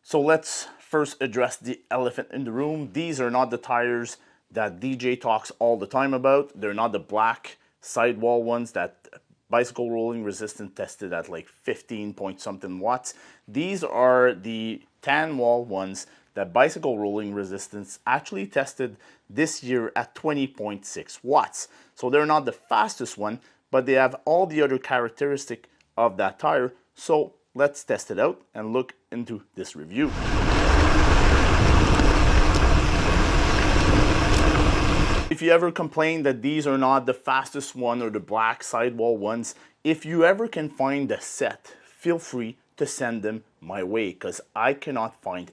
So let's first address the elephant in the room. These are not the tires that DJ talks all the time about. They're not the black sidewall ones that bicycle rolling resistance tested at like 15 point something watts. These are the tan wall ones that bicycle rolling resistance actually tested this year at 20.6 watts. So they're not the fastest one, but they have all the other characteristic of that tire. So let's test it out and look into this review. If you ever complain that these are not the fastest one or the black sidewall ones, if you ever can find a set, feel free to send them my way, because I cannot find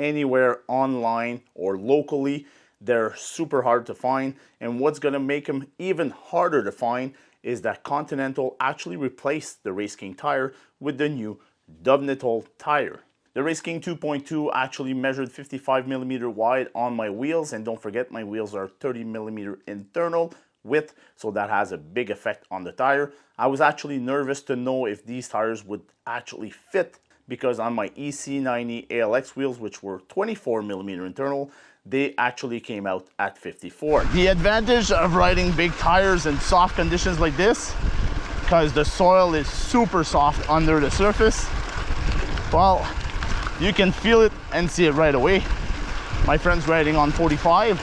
anywhere online or locally. They're super hard to find, and what's going to make them even harder to find is that Continental actually replaced the Race King tire with the new Dubnitol tire. The Race King 2.2 actually measured 55 millimeter wide on my wheels, and don't forget my wheels are 30 millimeter internal width, so that has a big effect on the tire. I was actually nervous to know if these tires would actually fit, because on my EC90 ALX wheels, which were 24 millimeter internal, they actually came out at 54. The advantage of riding big tires in soft conditions like this, because the soil is super soft under the surface, well, you can feel it and see it right away. My friend's riding on 45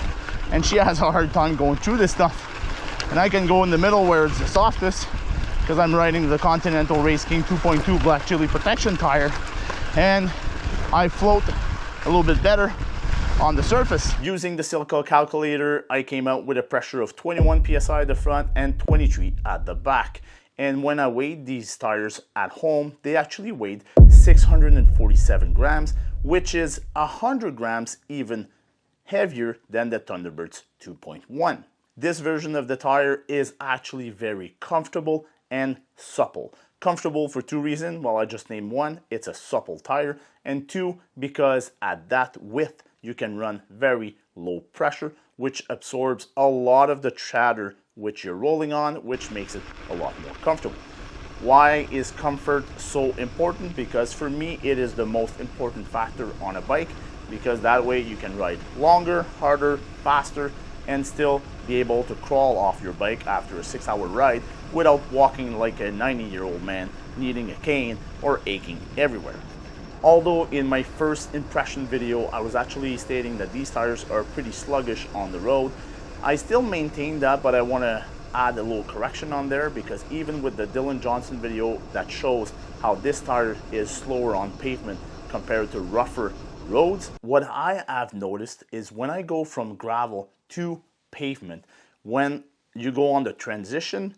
and she has a hard time going through this stuff, and I can go in the middle where it's the softest because I'm riding the Continental Race King 2.2 black chili protection tire, and I float a little bit better on the surface. Using the silica calculator, I came out with a pressure of 21 psi at the front and 23 at the back. And when I weighed these tires at home, they actually weighed 647 grams, which is 100 grams even heavier than the Thunderbirds 2.1. This version of the tire is actually very comfortable and supple. Comfortable for two reasons. Well, I just named one, it's a supple tire, and two, because at that width, you can run very low pressure, which absorbs a lot of the chatter which you're rolling on, which makes it a lot more comfortable. Why is comfort so important? Because for me, it is the most important factor on a bike, because that way you can ride longer, harder, faster, and still be able to crawl off your bike after a 6-hour ride without walking like a 90-year-old man needing a cane or aching everywhere. Although in my first impression video, I was actually stating that these tires are pretty sluggish on the road, I still maintain that, but I want to add a little correction on there, because even with the Dylan Johnson video that shows how this tire is slower on pavement compared to rougher roads, what I have noticed is when I go from gravel to pavement, when you go on the transition,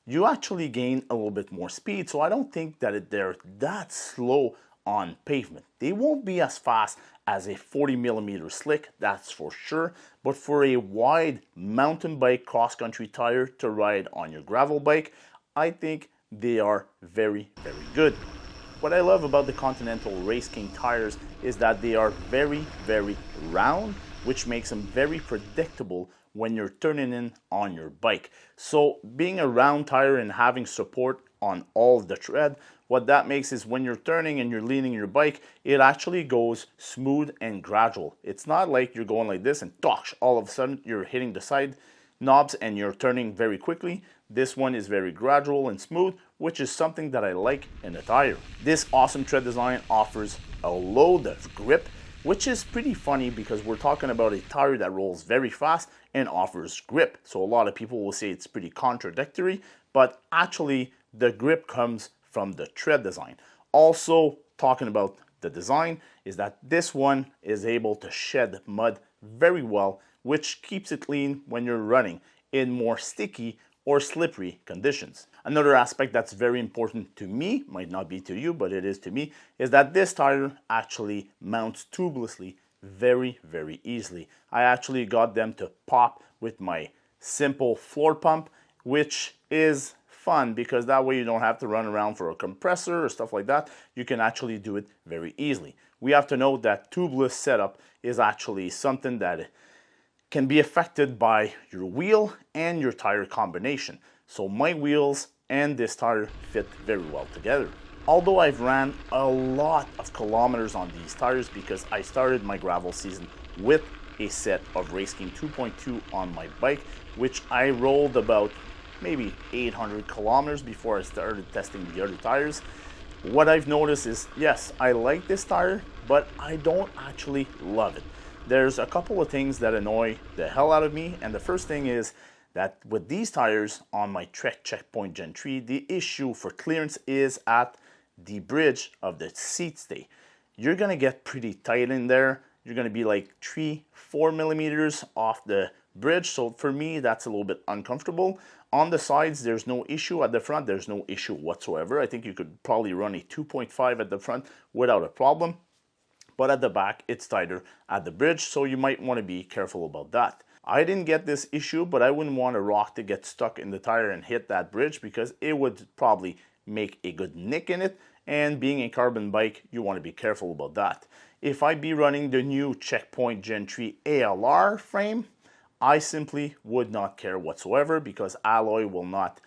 you actually gain a little bit more speed. So I don't think that they're that slow on pavement. They won't be as fast as a 40 millimeter slick, that's for sure, but for a wide mountain bike cross-country tire to ride on your gravel bike, I think they are very, very good. What I love about the Continental Race King tires is that they are very, very round, which makes them very predictable when you're turning in on your bike. So being a round tire and having support on all of the tread, what that makes is when you're turning and you're leaning your bike, it actually goes smooth and gradual. It's not like you're going like this and tosh, all of a sudden you're hitting the side knobs and you're turning very quickly. This one is very gradual and smooth, which is something that I like in a tire. This awesome tread design offers a load of grip, which is pretty funny because we're talking about a tire that rolls very fast and offers grip. So a lot of people will say it's pretty contradictory, but actually the grip comes from the tread design. Also, talking about the design, is that this one is able to shed mud very well, which keeps it clean when you're running in more sticky or slippery conditions. Another aspect that's very important to me, might not be to you, but it is to me, is that this tire actually mounts tubelessly very, very easily. I actually got them to pop with my simple floor pump, which is fun because that way you don't have to run around for a compressor or stuff like that. You can actually do it very easily. We have to know that tubeless setup is actually something that can be affected by your wheel and your tire combination. So my wheels and this tire fit very well together. Although I've ran a lot of kilometers on these tires because I started my gravel season with a set of Race King 2.2 on my bike, which I rolled about maybe 800 kilometers before I started testing the other tires. What I've noticed is, yes, I like this tire, but I don't actually love it. There's a couple of things that annoy the hell out of me, and the first thing is that with these tires on my Trek Checkpoint Gen 3, the issue for clearance is at the bridge of the seat stay. You're gonna get pretty tight in there. You're gonna be like 3-4 millimeters off the bridge, so for me that's a little bit uncomfortable. On the sides there's no issue, at the front there's no issue whatsoever. I think you could probably run a 2.5 at the front without a problem, but at the back it's tighter at the bridge, so you might want to be careful about that. I didn't get this issue, but I wouldn't want a rock to get stuck in the tire and hit that bridge because it would probably make a good nick in it, and being a carbon bike, you want to be careful about that. If I be running the new Checkpoint Gen 3 ALR frame, I simply would not care whatsoever because alloy will not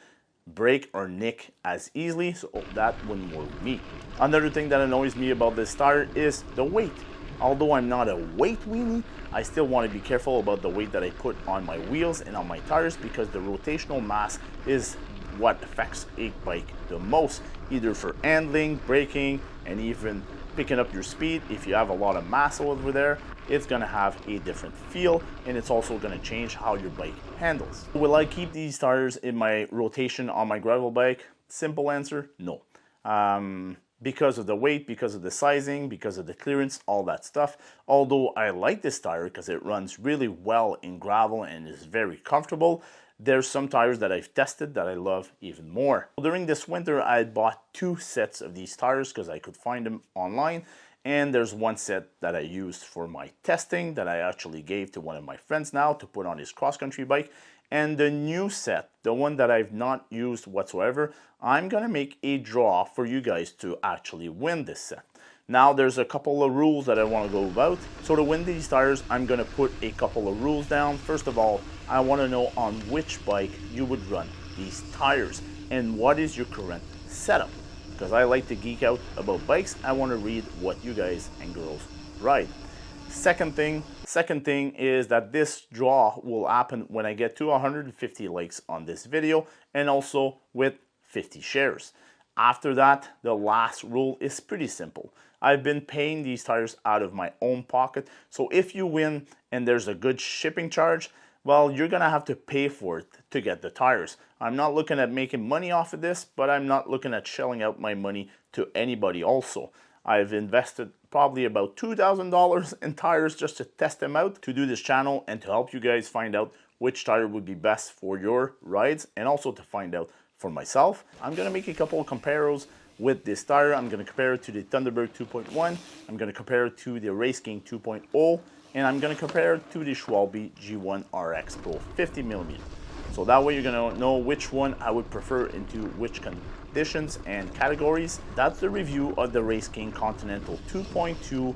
break or nick as easily, so that wouldn't worry me. Another thing that annoys me about this tire is the weight. Although I'm not a weight weenie, I still want to be careful about the weight that I put on my wheels and on my tires because the rotational mass is what affects a bike the most, either for handling, braking, and even picking up your speed. If you have a lot of mass over there, it's gonna have a different feel, and it's also gonna change how your bike handles. Will I keep these tires in my rotation on my gravel bike? Simple answer, no. Because of the weight, because of the sizing, because of the clearance, all that stuff. Although I like this tire because it runs really well in gravel and is very comfortable, there's some tires that I've tested that I love even more. During this winter, I bought 2 sets of these tires because I could find them online. And there's one set that I used for my testing that I actually gave to one of my friends now to put on his cross-country bike. And the new set, the one that I've not used whatsoever, I'm gonna make a draw for you guys to actually win this set. Now there's a couple of rules that I want to go about. So to win these tires, I'm going to put a couple of rules down. First of all, I want to know on which bike you would run these tires and what is your current setup. Because I like to geek out about bikes, I want to read what you guys and girls ride. Second thing is that this draw will happen when I get to 150 likes on this video and also with 50 shares. After that, the last rule is pretty simple. I've been paying these tires out of my own pocket, so if you win and there's a good shipping charge, well, you're gonna have to pay for it to get the tires. I'm not looking at making money off of this, but I'm not looking at shelling out my money to anybody also. I've invested probably about $2,000 in tires just to test them out, to do this channel and to help you guys find out which tire would be best for your rides and also to find out for myself. I'm gonna make a couple of comparos with this tire. I'm gonna compare it to the Thunderbird 2.1, I'm gonna compare it to the Race King 2.0, and I'm gonna compare it to the Schwalbe G-One RX Pro 50mm. So that way you're gonna know which one I would prefer into which conditions and categories. That's the review of the Race King Continental 2.2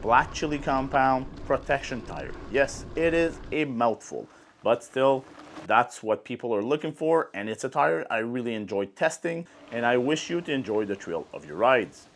Black Chili Compound Protection Tire. Yes, it is a mouthful, but still, that's what people are looking for, and it's a tire I really enjoyed testing, and I wish you to enjoy the thrill of your rides.